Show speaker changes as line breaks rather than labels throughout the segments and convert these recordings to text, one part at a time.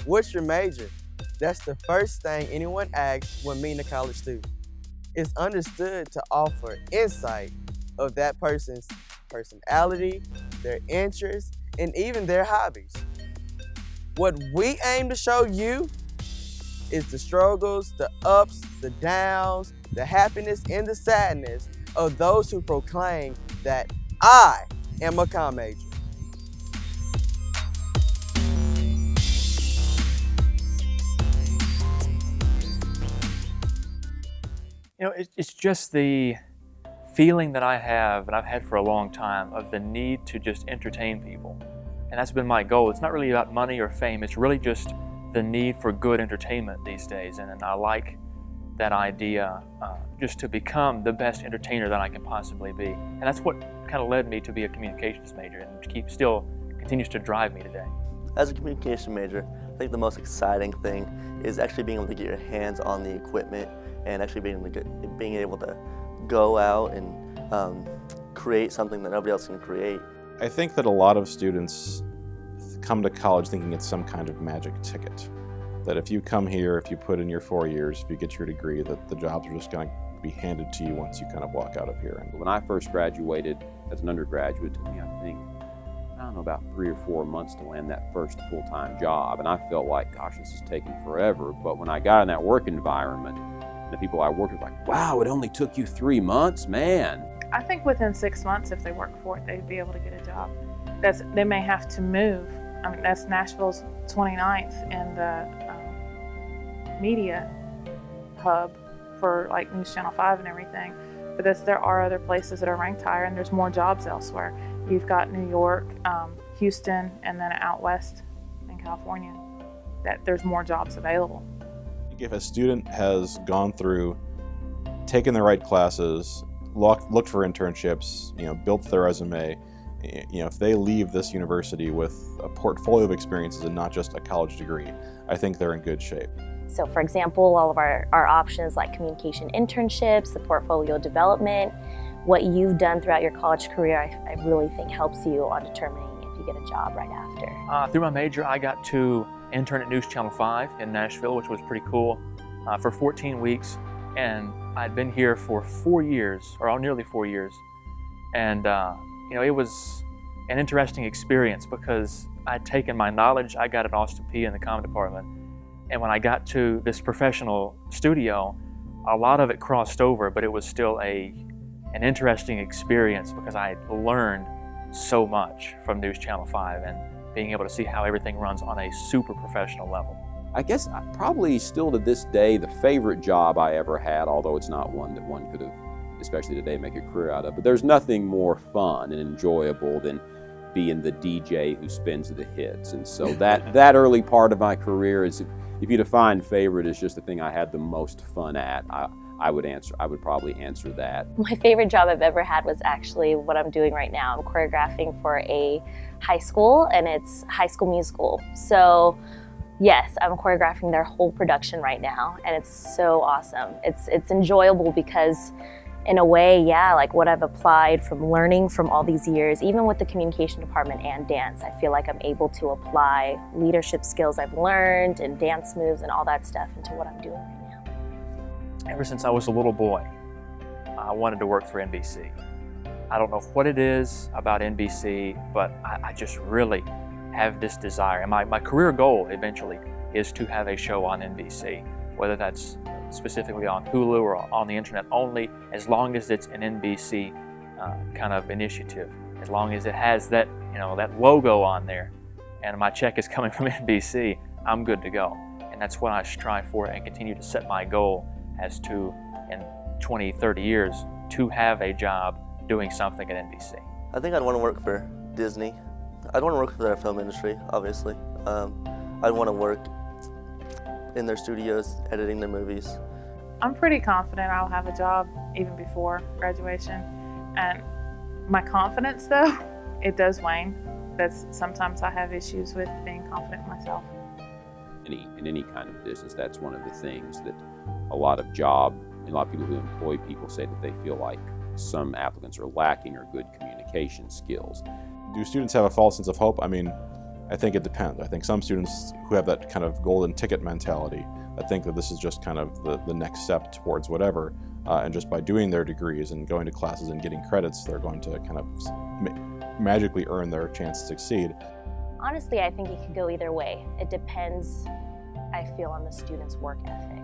What's your major? That's the first thing anyone asks when meeting a college student. It's understood to offer insight of that person's personality, their interests, and even their hobbies. What we aim to show you is the struggles, the ups, the downs, the happiness, and the sadness of those who proclaim that I am a comm major.
You know, it's just the feeling that I have, and I've had for a long time, of the need to just entertain people. And that's been my goal. It's not really about money or fame, it's really just the need for good entertainment these days. And I like that idea, just to become the best entertainer that I can possibly be. And that's what kind of led me to be a communications major, and still continues to drive me today.
As a communication major, I think the most exciting thing is actually being able to get your hands on the equipment and actually being able to go out and create something that nobody else can create.
I think that a lot of students come to college thinking it's some kind of magic ticket. That if you come here, if you put in your 4 years, if you get your degree, that the jobs are just going to be handed to you once you kind of walk out of here.
When I first graduated as an undergraduate, it took me, I think, about 3 or 4 months to land that first full-time job. And I felt like, gosh, this is taking forever. But when I got in that work environment, the people I worked with were like, wow, it only took you 3 months, man.
I think within 6 months, if they work for it, they'd be able to get a job. They may have to move. I mean, that's Nashville's 29th in the media hub for like News Channel 5 and everything. But there are other places that are ranked higher, and there's more jobs elsewhere. You've got New York, Houston, and then out west in California, that there's more jobs available.
If a student has gone through, taken the right classes, looked for internships, built their resume, if they leave this university with a portfolio of experiences and not just a college degree, I think they're in good shape.
So for example, all of our options like communication internships, the portfolio development, what you've done throughout your college career, I really think helps you on determining if you get a job right after.
Through my major, I got to intern at News Channel 5 in Nashville, which was pretty cool, for 14 weeks. And I'd been here for 4 years, or nearly 4 years. And it was an interesting experience because I'd taken my knowledge I got at Austin Peay in the comm department. And when I got to this professional studio, a lot of it crossed over, but it was still an interesting experience because I had learned so much from News Channel 5 and being able to see how everything runs on a super professional level.
I guess probably still to this day, the favorite job I ever had, although it's not one that one could have, especially today, make a career out of, but there's nothing more fun and enjoyable than being the DJ who spins the hits. And so that early part of my career is, if you define favorite as just the thing I had the most fun at, I would probably answer that.
My favorite job I've ever had was actually what I'm doing right now. I'm choreographing for a high school, and it's High School Musical. So yes, I'm choreographing their whole production right now, and it's so awesome. It's enjoyable because in a way, yeah, like what I've applied from learning from all these years, even with the communication department and dance, I feel like I'm able to apply leadership skills I've learned and dance moves and all that stuff into what I'm doing right now.
Ever since I was a little boy, I wanted to work for NBC. I don't know what it is about NBC, but I just really have this desire. And my career goal eventually is to have a show on NBC, whether that's specifically on Hulu or on the internet only, as long as it's an NBC kind of initiative, as long as it has that, that logo on there and my check is coming from NBC, I'm good to go. And that's what I strive for and continue to set my goal as to, in 20, 30 years, to have a job doing something at NBC.
I think I'd want to work for Disney. I'd want to work for their film industry, obviously. I'd want to work in their studios, editing their movies.
I'm pretty confident I'll have a job even before graduation. And my confidence, though, it does wane. Sometimes I have issues with being confident in myself.
In any kind of business, that's one of the things that a lot of people who employ people say that they feel like some applicants are lacking, are good communication skills.
Do students have a false sense of hope? I mean, I think it depends. I think some students who have that kind of golden ticket mentality, I think that this is just kind of the next step towards whatever, and just by doing their degrees and going to classes and getting credits, they're going to kind of magically earn their chance to succeed.
Honestly, I think it could go either way. It depends, I feel, on the student's work ethic.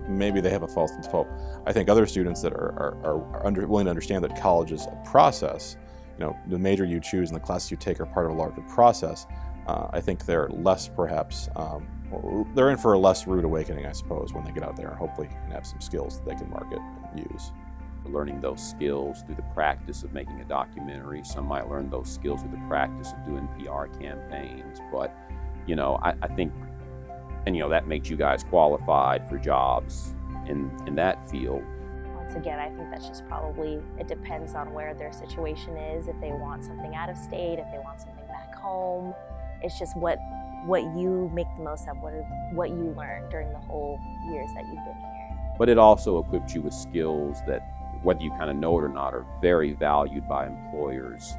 Maybe they have a false sense of hope. I think other students that are willing to understand that college is a process, you know, the major you choose and the classes you take are part of a larger process, I think they're less perhaps, they're in for a less rude awakening, I suppose, when they get out there and hopefully can have some skills that they can market and use.
Learning those skills through the practice of making a documentary. Some might learn those skills through the practice of doing PR campaigns, but you know, I think, and you know, that makes you guys qualified for jobs in that field.
Once again, I think that's just probably, it depends on where their situation is, if they want something out of state, if they want something back home. It's just what you make the most of, what you learn during the whole years that you've been here.
But it also equips you with skills that, whether you kind of know it or not, are very valued by employers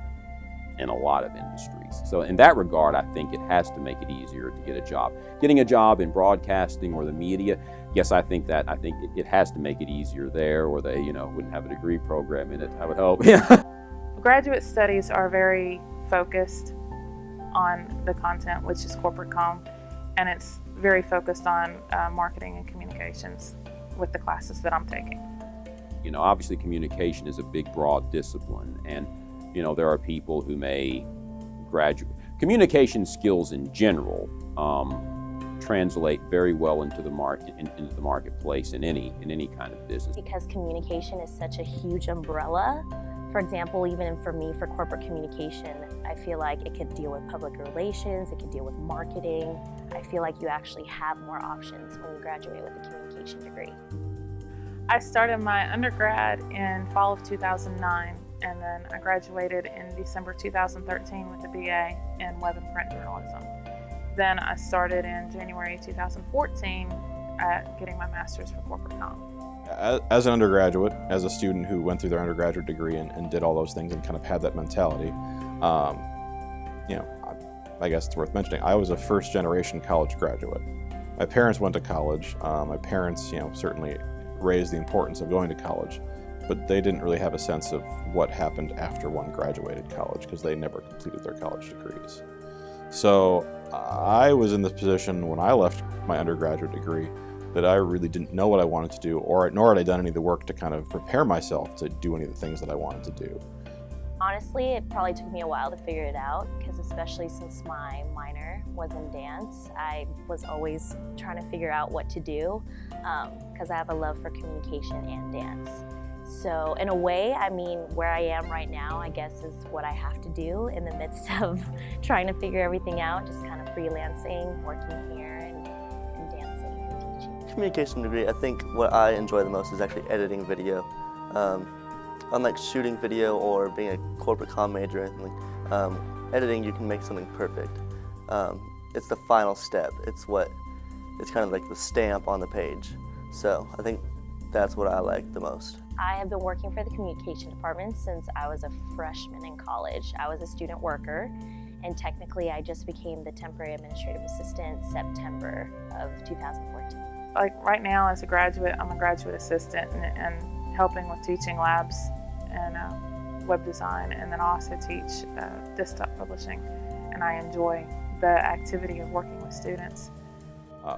in a lot of industries. So in that regard, I think it has to make it easier to get a job. Getting a job in broadcasting or the media, yes, I think it has to make it easier there, or they, you know, wouldn't have a degree program in it, I would hope.
Graduate studies are very focused on the content, which is corporate comm, and it's very focused on marketing and communications with the classes that I'm taking.
You know, obviously communication is a big, broad discipline, and you know, there are people who may graduate. Communication skills in general translate very well into the marketplace in any kind of business.
Because communication is such a huge umbrella. For example, even for me, for corporate communication, I feel like it could deal with public relations, it could deal with marketing. I feel like you actually have more options when you graduate with a communication degree.
I started my undergrad in fall of 2009, and then I graduated in December 2013 with a BA in web and print journalism. Then I started in January 2014 at getting my master's for corporate comm.
As an undergraduate, as a student who went through their undergraduate degree and did all those things and kind of had that mentality, you know, I guess it's worth mentioning, I was a first-generation college graduate. My parents went to college. My parents, you know, certainly raised the importance of going to college, but they didn't really have a sense of what happened after one graduated college because they never completed their college degrees. So I was in this position when I left my undergraduate degree that I really didn't know what I wanted to do, nor had I done any of the work to kind of prepare myself to do any of the things that I wanted to do.
Honestly, it probably took me a while to figure it out, because especially since my minor was in dance, I was always trying to figure out what to do, because I have a love for communication and dance. So in a way, I mean, where I am right now, I guess, is what I have to do in the midst of trying to figure everything out, just kind of freelancing, working here, and dancing and teaching.
Communication degree, I think what I enjoy the most is actually editing video. Unlike shooting video or being a corporate comm major or anything, editing, you can make something perfect. It's the final step. It's kind of like the stamp on the page. So I think that's what I like the most.
I have been working for the communication department since I was a freshman in college. I was a student worker, and technically I just became the temporary administrative assistant September of 2014.
Like right now as a graduate, I'm a graduate assistant and helping with teaching labs and web design, and then I also teach desktop publishing, and I enjoy the activity of working with students.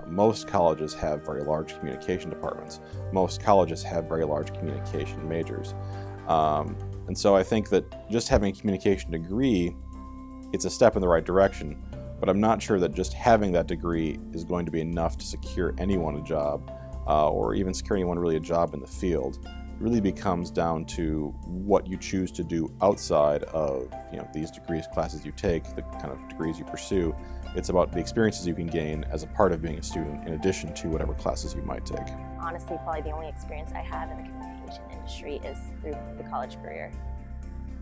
Most colleges have very large communication departments. Most colleges have very large communication majors. And so I think that just having a communication degree, it's a step in the right direction, but I'm not sure that just having that degree is going to be enough to secure anyone a job, or even secure anyone really a job in the field. It really becomes down to what you choose to do outside of, you know, these degrees, classes you take, the kind of degrees you pursue. It's about the experiences you can gain as a part of being a student in addition to whatever classes you might take.
Honestly, probably the only experience I have in the communication industry is through the college career.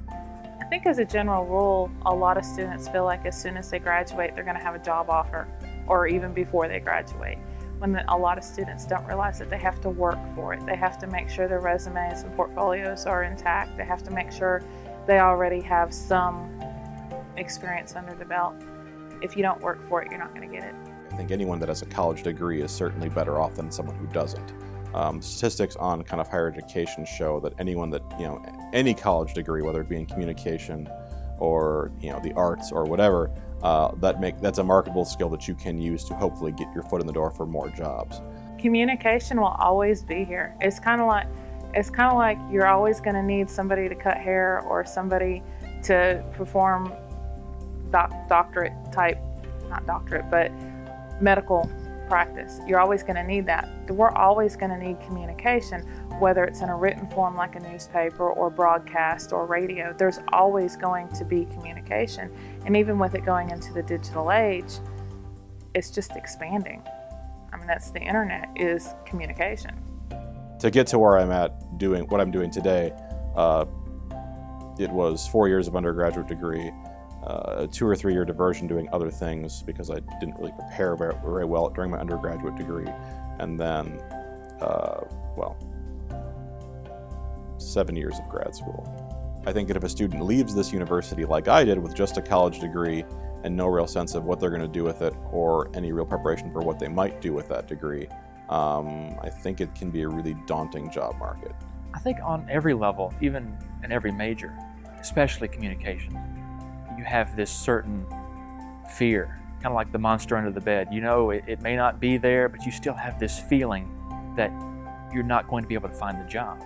I think as a general rule, a lot of students feel like as soon as they graduate, they're going to have a job offer, or even before they graduate. When a lot of students don't realize that they have to work for it. They have to make sure their resumes and portfolios are intact. They have to make sure they already have some experience under the belt. If you don't work for it, you're not going to get it.
I think anyone that has a college degree is certainly better off than someone who doesn't. Statistics on kind of higher education show that anyone that, any college degree, whether it be in communication or, the arts or whatever, that's a marketable skill that you can use to hopefully get your foot in the door for more jobs.
Communication will always be here. It's kind of like you're always going to need somebody to cut hair or somebody to perform doctorate type, not doctorate, but medical practice. You're always going to need that. We're always going to need communication, whether it's in a written form like a newspaper or broadcast or radio. There's always going to be communication. And even with it going into the digital age, it's just expanding. I mean, that's the internet is communication.
To get to where I'm at doing what I'm doing today, it was 4 years of undergraduate degree, a 2 or 3 year diversion doing other things because I didn't really prepare very well during my undergraduate degree, and then, 7 years of grad school. I think that if a student leaves this university like I did with just a college degree and no real sense of what they're going to do with it or any real preparation for what they might do with that degree, I think it can be a really daunting job market.
I think on every level, even in every major, especially communication, you have this certain fear, kind of like the monster under the bed. It may not be there, but you still have this feeling that you're not going to be able to find the job.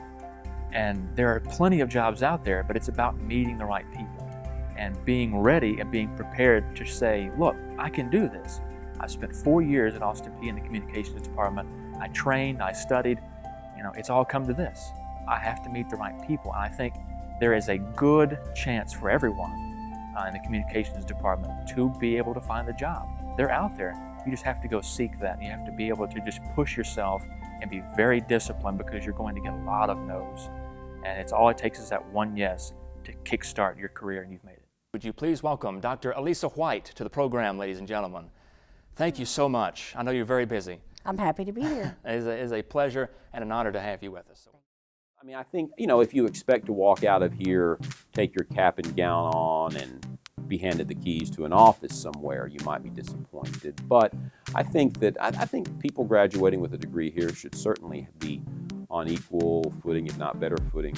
And there are plenty of jobs out there, but it's about meeting the right people and being ready and being prepared to say, look, I can do this. I spent 4 years at Austin Peay in the communications department. I trained, I studied, it's all come to this. I have to meet the right people. And I think there is a good chance for everyone in the communications department to be able to find a job. They're out there. You just have to go seek that. You have to be able to just push yourself and be very disciplined because you're going to get a lot of no's. And all it takes is that one yes to kickstart your career, and you've made it. Would you please welcome Dr. Elisa White to the program, ladies and gentlemen. Thank you so much. I know you're very busy.
I'm happy to be here.
It is a pleasure and an honor to have you with us.
I mean, I think, if you expect to walk out of here, take your cap and gown on, and be handed the keys to an office somewhere, you might be disappointed. But I think people graduating with a degree here should certainly be on equal footing, if not better footing,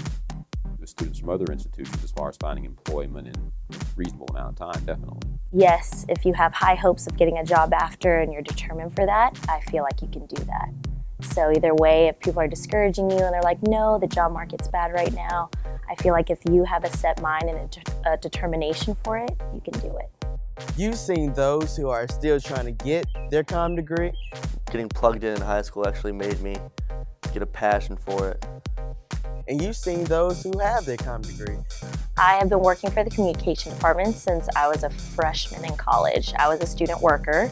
with students from other institutions as far as finding employment in a reasonable amount of time, definitely.
Yes, if you have high hopes of getting a job after and you're determined for that, I feel like you can do that. So either way, if people are discouraging you and they're like, no, the job market's bad right now, I feel like if you have a set mind and a determination for it, you can do it.
You've seen those who are still trying to get their comm degree.
Getting plugged in high school actually made me get a passion for it.
And you've seen those who have their comm degree.
I have been working for the communication department since I was a freshman in college. I was a student worker,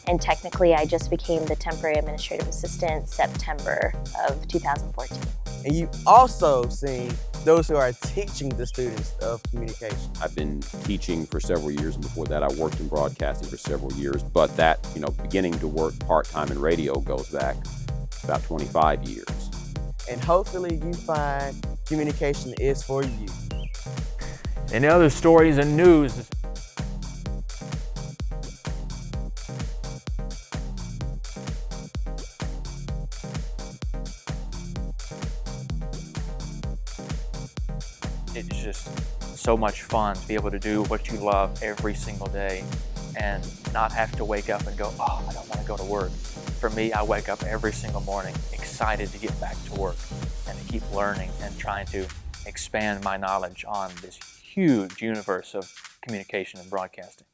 and technically I just became the temporary administrative assistant September of 2014.
And you've also seen those who are teaching the students of communication.
I've been teaching for several years, and before that I worked in broadcasting for several years, but that, beginning to work part-time in radio goes back about 25 years.
And hopefully you find communication is for you.
In other stories and news, it's just so much fun to be able to do what you love every single day and not have to wake up and go, oh, I don't want to go to work. For me, I wake up every single morning excited to get back to work and to keep learning and trying to expand my knowledge on this huge universe of communication and broadcasting.